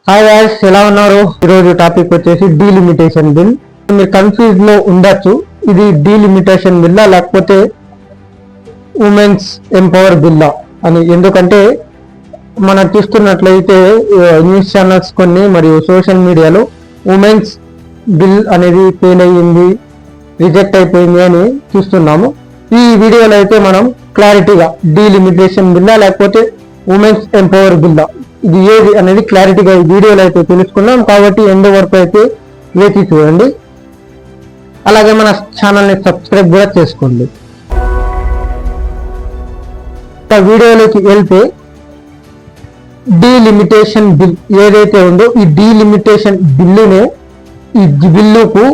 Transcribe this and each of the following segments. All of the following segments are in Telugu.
హాయ్ గాయ్స్, ఎలా ఉన్నారు? ఈరోజు టాపిక్ వచ్చేసి డీలిమిటేషన్ బిల్. మీరు కన్ఫ్యూజ్ లో ఉండొచ్చు, ఇది డీలిమిటేషన్ బిల్లా లేకపోతే ఉమెన్స్ ఎంపవర్ బిల్లా అని. ఎందుకంటే మనం చూస్తున్నట్లయితే న్యూస్ ఛానల్స్ కొన్ని మరియు సోషల్ మీడియాలో ఉమెన్స్ బిల్ అనేది ఫెయిల్ అయ్యింది, రిజెక్ట్ అయిపోయింది అని చూస్తున్నాము. ఈ వీడియోలో అయితే మనం క్లారిటీగా డీలిమిటేషన్ బిల్లా లేకపోతే ఉమెన్స్ ఎంపవర్ బిల్లా ఇది ఏది అనేది క్లారిటీగా ఈ వీడియోలో అయితే తెలుసుకున్నాం. కాబట్టి ఎండ్ వరకు అయితే వేచి చూడండి. అలాగే మన ఛానల్ని సబ్స్క్రైబ్ కూడా చేసుకోండి. వీడియోలోకి వెళ్తే డీలిమిటేషన్ బిల్ ఏదైతే ఉందో ఈ డీలిమిటేషన్ బిల్లునే ఈ బిల్లుకు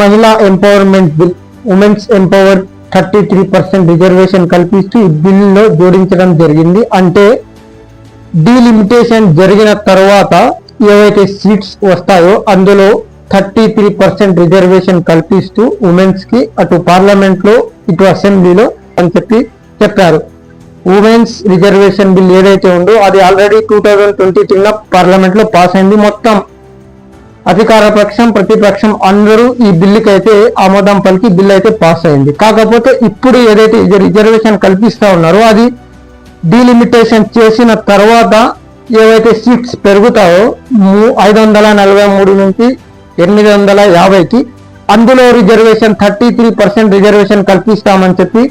మహిళా empowerment bill, women's empower 33% reservation కల్పిస్తూ ఈ బిల్లులో జోడించడం జరిగింది. అంటే డీలిమిటేషన్ జరిగిన తర్వాత ఏవైతే సీట్స్ వస్తాయో అందులో 33% రిజర్వేషన్ కల్పిస్తూ ఉమెన్స్ కి అటు పార్లమెంట్ లో ఇటు అసెంబ్లీలో అని చెప్పారు. ఉమెన్స్ రిజర్వేషన్ బిల్ ఏదైతే ఉందో అది ఆల్రెడీ 2023 పార్లమెంట్ లో పాస్ అయింది. మొత్తం అధికార పక్షం ప్రతిపక్షం అందరూ ఈ బిల్లుకి అయితే ఆమోదం పలికి బిల్ అయితే పాస్ అయింది. కాకపోతే ఇప్పుడు ఏదైతే రిజర్వేషన్ కల్పిస్తా ఉన్నారో అది డీలిమిటేషన్ చేసిన తర్వాత ఏవైతే సీట్స్ పెరుగుతాయో 543 నుంచి 850కి అందులో రిజర్వేషన్ 33% రిజర్వేషన్ కల్పిస్తామని చెప్పి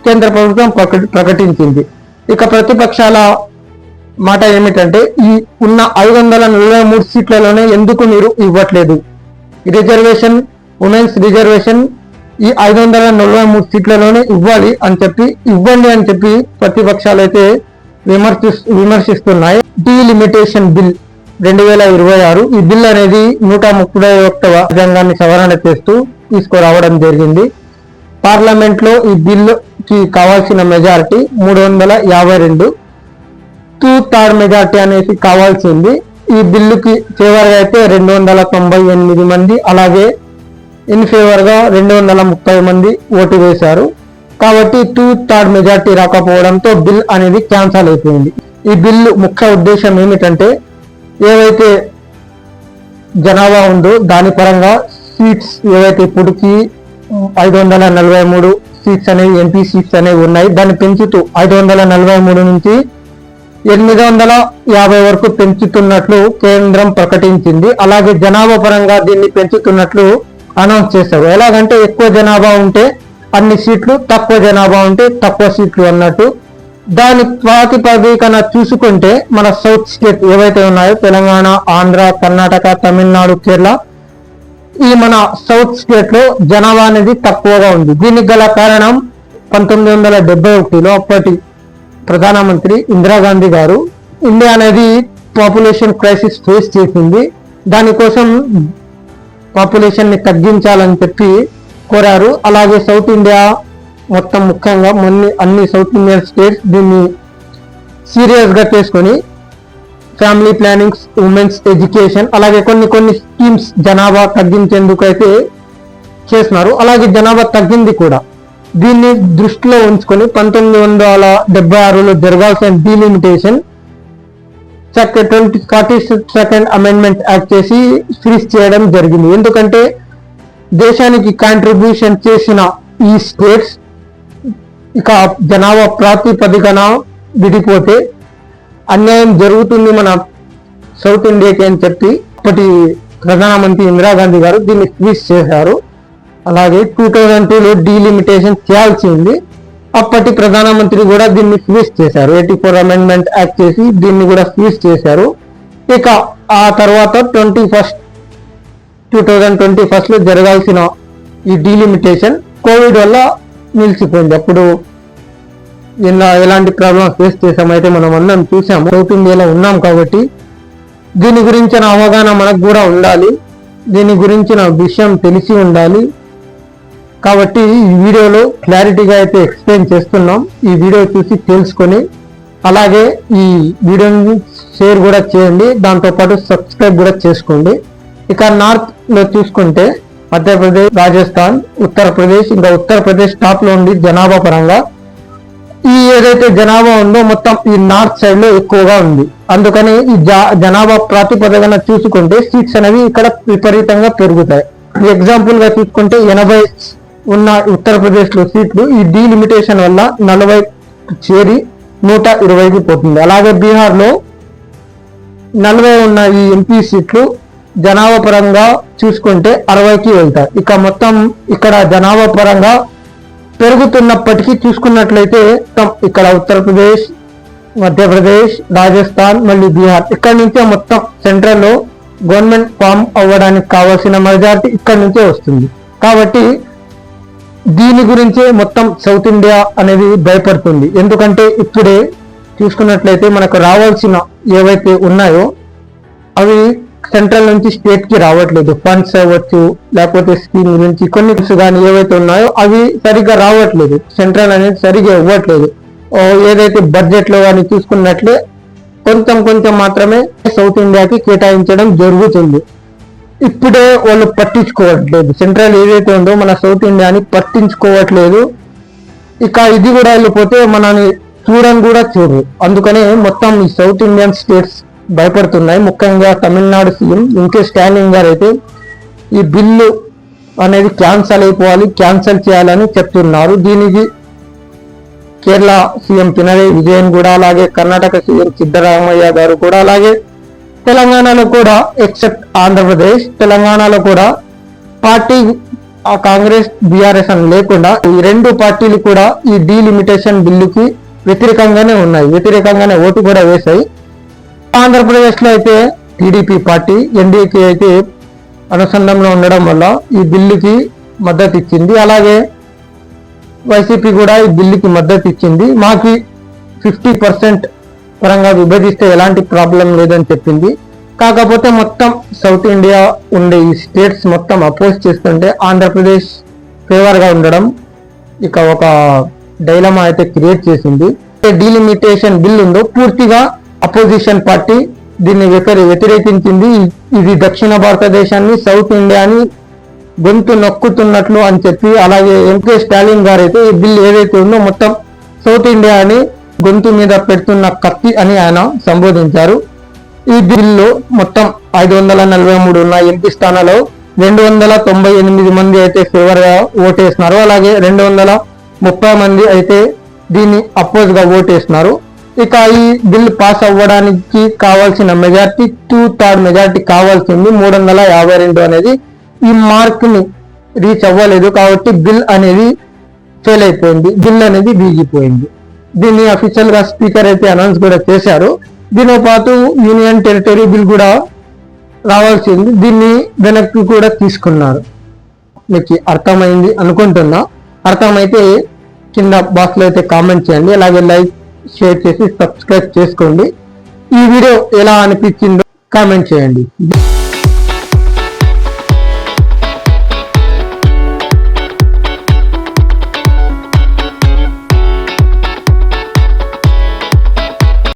కేంద్ర ప్రభుత్వం ప్రకటించింది. ఇక ప్రతిపక్షాల మాట ఏమిటంటే ఈ ఉన్న 543 సీట్లలోనే ఎందుకు మీరు ఇవ్వట్లేదు, రిజర్వేషన్ ఉమెన్స్ రిజర్వేషన్ ఈ 543 సీట్లలోనే ఇవ్వాలి అని చెప్పి ఇవ్వండి అని చెప్పి ప్రతిపక్షాలు అయితే విమర్శిస్తున్నాయి. డీలిమిటేషన్ బిల్ 2026 ఈ బిల్ అనేది 131వ రాజ్యాంగాన్ని సవరణ చేస్తూ తీసుకురావడం జరిగింది. పార్లమెంట్ లో ఈ బిల్లుకి కావాల్సిన మెజారిటీ 352, 2/3 మెజారిటీ అనేది కావాల్సింది. ఈ బిల్లుకి ఫేవర్ గా అయితే 298 మంది, అలాగే ఇన్ ఫేవర్ గా 230 మంది ఓటు వేశారు. కాబట్టి 2/3 మెజార్టీ రాకపోవడంతో బిల్ అనేది క్యాన్సల్ అయిపోయింది. ఈ బిల్లు ముఖ్య ఉద్దేశం ఏమిటంటే ఏవైతే జనాభా ఉందో దాని పరంగా సీట్స్ ఏవైతే ఇప్పటికి 543 సీట్స్ అనేవి ఎంపీ సీట్స్ అనేవి ఉన్నాయి, దాన్ని పెంచుతూ 543 నుంచి 850 వరకు పెంచుతున్నట్లు కేంద్రం ప్రకటించింది. అలాగే జనాభా పరంగా దీన్ని పెంచుతున్నట్లు అనౌన్స్ చేశారు. ఎలాగంటే ఎక్కువ జనాభా ఉంటే అన్ని సీట్లు, తక్కువ జనాభా ఉంటే తక్కువ సీట్లు అన్నట్టు. దాని ప్రాతిపదికన చూసుకుంటే మన సౌత్ స్టేట్ ఏవైతే ఉన్నాయో తెలంగాణ, ఆంధ్ర, కర్ణాటక, తమిళనాడు, కేరళ, ఈ మన సౌత్ స్టేట్ లో జనాభా అనేది తక్కువగా ఉంది. దీనికి గల కారణం 1971లో అప్పటి ప్రధానమంత్రి ఇందిరాగాంధీ గారు ఇండియా అనేది పాపులేషన్ క్రైసిస్ ఫేస్ చేసింది. దానికోసం పాపులేషన్ ని తగ్గించాలని చెప్పి కోరారు. అలాగే సౌత్ ఇండియా మొత్తం ముఖ్యంగా అన్ని సౌత్ ఇండియన్ స్టేట్స్ దీన్ని సీరియస్ గా తీసుకొని ఫ్యామిలీ ప్లానింగ్, ఉమెన్స్ ఎడ్యుకేషన్, అలాగే కొన్ని స్కీమ్స్ జనాభా తగ్గించేందుకు అయితే చేస్తున్నారు. అలాగే జనాభా తగ్గింది కూడా. దీన్ని దృష్టిలో ఉంచుకొని 1976లో జరగాల్సిన డీలిమిటేషన్ 42nd అమెండ్మెంట్ యాక్ట్ చేసి ఫ్రీజ్ చేయడం జరిగింది. ఎందుకంటే దేశానికి కాంట్రిబ్యూషన్ చేసిన ఈ స్టేట్స్ ఇక జనాభా ప్రాతిపదికన విడిపోతే అన్యాయం జరుగుతుంది మన సౌత్ ఇండియాకి అని చెప్పి అప్పటి ప్రధానమంత్రి ఇందిరాగాంధీ గారు దీన్ని ఫ్రీజ్ చేశారు. అలాగే 2002లో డీలిమిటేషన్ చేయాల్సింది, అప్పటి ప్రధానమంత్రి కూడా దీన్ని ఫ్రీజ్ చేశారు. 84 అమెండ్మెంట్ యాక్ట్ చేసి దీన్ని కూడా ఫ్రీజ్ చేశారు. ఇక ఆ తర్వాత 2021లో జరగాల్సిన ఈ డీలిమిటేషన్ కోవిడ్ వల్ల నిలిచిపోయింది. అప్పుడు ఎలాంటి ప్రాబ్లమ్స్ ఫేస్ చేసామైతే మనం అందరం చూసాము. సౌత్ ఇండియాలో ఉన్నాం కాబట్టి దీని గురించిన అవగాహన మనకు కూడా ఉండాలి, దీని గురించిన విషయం తెలిసి ఉండాలి. కాబట్టి ఈ వీడియోలో క్లారిటీగా అయితే ఎక్స్ప్లెయిన్ చేస్తున్నాం. ఈ వీడియో చూసి తెలుసుకొని అలాగే ఈ వీడియోని షేర్ కూడా చేయండి, దాంతోపాటు సబ్స్క్రైబ్ కూడా చేసుకోండి. ఇక నార్త్ లో చూసుకుంటే మధ్యప్రదేశ్, రాజస్థాన్, ఉత్తరప్రదేశ్, ఇంకా ఉత్తరప్రదేశ్ టాప్ లో ఉంది జనాభా పరంగా. ఈ ఏదైతే జనాభా ఉందో మొత్తం ఈ నార్త్ సైడ్ లో ఎక్కువగా ఉంది. అందుకని ఈ జనాభా ప్రాతిపదికన చూసుకుంటే సీట్స్ అనేవి ఇక్కడ విపరీతంగా పెరుగుతాయి. ఎగ్జాంపుల్ గా చూసుకుంటే 80 ఉన్న ఉత్తరప్రదేశ్ లో సీట్లు ఈ డీలిమిటేషన్ వల్ల 40 చేరి 120కి పోతుంది. అలాగే బీహార్ లో 40 ఉన్న ఈ ఎంపీ సీట్లు జనాభా పరంగా చూసుకుంటే 60కి వెళ్తాయి. ఇక మొత్తం ఇక్కడ జనాభా పరంగా పెరుగుతున్నప్పటికీ చూసుకున్నట్లయితే ఇక్కడ ఉత్తరప్రదేశ్, మధ్యప్రదేశ్, రాజస్థాన్, మళ్ళీ బీహార్ ఇక్కడ నుంచే మొత్తం సెంట్రల్ లో గవర్నమెంట్ ఫామ్ అవ్వడానికి కావాల్సిన మెజారిటీ ఇక్కడ నుంచే వస్తుంది. కాబట్టి దీని గురించే మొత్తం సౌత్ ఇండియా అనేది భయపడుతుంది. ఎందుకంటే ఇప్పుడే చూసుకున్నట్లయితే మనకు రావాల్సిన ఏవైతే ఉన్నాయో అవి సెంట్రల్ నుంచి స్టేట్ కి రావట్లేదు. ఫండ్స్ అవ్వచ్చు, లేకపోతే స్కీమ్ నుంచి కొన్ని కానీ ఏవైతే ఉన్నాయో అవి సరిగ్గా రావట్లేదు. సెంట్రల్ అనేది సరిగ్గా ఇవ్వట్లేదు. ఏదైతే బడ్జెట్ లో కానీ చూసుకున్నట్లే కొంచెం మాత్రమే సౌత్ ఇండియాకి కేటాయించడం జరుగుతుంది. ఇప్పుడే వాళ్ళు పట్టించుకోవట్లేదు. సెంట్రల్ ఏదైతే ఉందో మన సౌత్ ఇండియాని పట్టించుకోవట్లేదు. ఇక ఇది కూడా వెళ్ళిపోతే మనని చూడని కూడా చూడరు. అందుకనే మొత్తం ఈ సౌత్ ఇండియన్ స్టేట్స్ భయపడుతున్నాయి. ముఖ్యంగా తమిళనాడు సీఎం ఎంకే స్టాలిన్ గారు అయితే ఈ బిల్లు అనేది క్యాన్సల్ చేయాలని చెప్తున్నారు. దీనికి కేరళ సీఎం పినరయి విజయన్ కూడా, అలాగే కర్ణాటక సీఎం సిద్ధరామయ్య గారు కూడా, అలాగే తెలంగాణలో కూడా ఎక్సెప్ట్ ఆంధ్రప్రదేశ్, తెలంగాణలో కూడా పార్టీ కాంగ్రెస్, బీఆర్ఎస్ అని లేకుండా ఈ రెండు పార్టీలు కూడా ఈ డీలిమిటేషన్ బిల్లుకి వ్యతిరేకంగానే ఓటు కూడా వేశాయి. ఆంధ్రప్రదేశ్ లో అయితే టీడీపీ పార్టీ ఎన్డీఏకి అయితే అనుసంధానంలో ఉండడం వల్ల ఈ బిల్లుకి మద్దతు ఇచ్చింది. అలాగే వైసీపీ కూడా ఈ బిల్లుకి మద్దతు ఇచ్చింది. మాకు 50% పరంగా విభజిస్తే ఎలాంటి ప్రాబ్లం లేదని చెప్పింది. కాకపోతే మొత్తం సౌత్ ఇండియా ఉండే ఈ స్టేట్స్ మొత్తం అపోజ్ చేస్తుంటే ఆంధ్రప్రదేశ్ ఫేవర్ గా ఉండడం ఇక ఒక డైలమా అయితే క్రియేట్ చేసింది. డీలిమిటేషన్ బిల్ ఉందో పూర్తిగా అపోజిషన్ పార్టీ దీన్ని వ్యతిరేకించింది. ఇది దక్షిణ భారతదేశాన్ని, సౌత్ ఇండియాని గొంతు నొక్కుతున్నట్లు అని చెప్పి, అలాగే ఎంకే స్టాలిన్ గారు అయితే ఈ బిల్ ఏదైతే ఉందో మొత్తం సౌత్ ఇండియాని గొంతు మీద పెడుతున్న కత్తి అని ఆయన సంబోధించారు. ఈ బిల్లు మొత్తం 543 ఉన్న ఎంపీ స్థానాల్లో 298 మంది అయితే ఫేవర్ గా ఓటేస్తున్నారు. అలాగే 230 మంది అయితే దీన్ని అపోజ్ గా ఓటేస్తున్నారు. ఇక ఈ బిల్ పాస్ అవ్వడానికి కావాల్సిన మెజార్టీ 2/3 మెజార్టీ కావాల్సింది. 352 అనేది ఈ మార్క్ ని రీచ్ అవ్వలేదు. కాబట్టి బిల్ అనేది ఫెయిల్ అయిపోయింది. బిల్ అనేది వీగిపోయింది. దీన్ని అఫీషియల్ గా స్పీకర్ అయితే అనౌన్స్ కూడా చేశారు. దీనితో పాటు యూనియన్ టెరిటరీ బిల్ కూడా రావాల్సింది. దీన్ని వెనక్కి కూడా తీసుకున్నారు. మీకు అర్థమైంది అనుకుంటున్నా. అర్థమైతే కింద బాక్స్ లో అయితే కామెంట్ చేయండి. అలాగే లైక్, షేర్ చేసి సబ్స్క్రైబ్ చేసుకోండి. ఈ వీడియో ఎలా అనిపించిందో కామెంట్ చేయండి.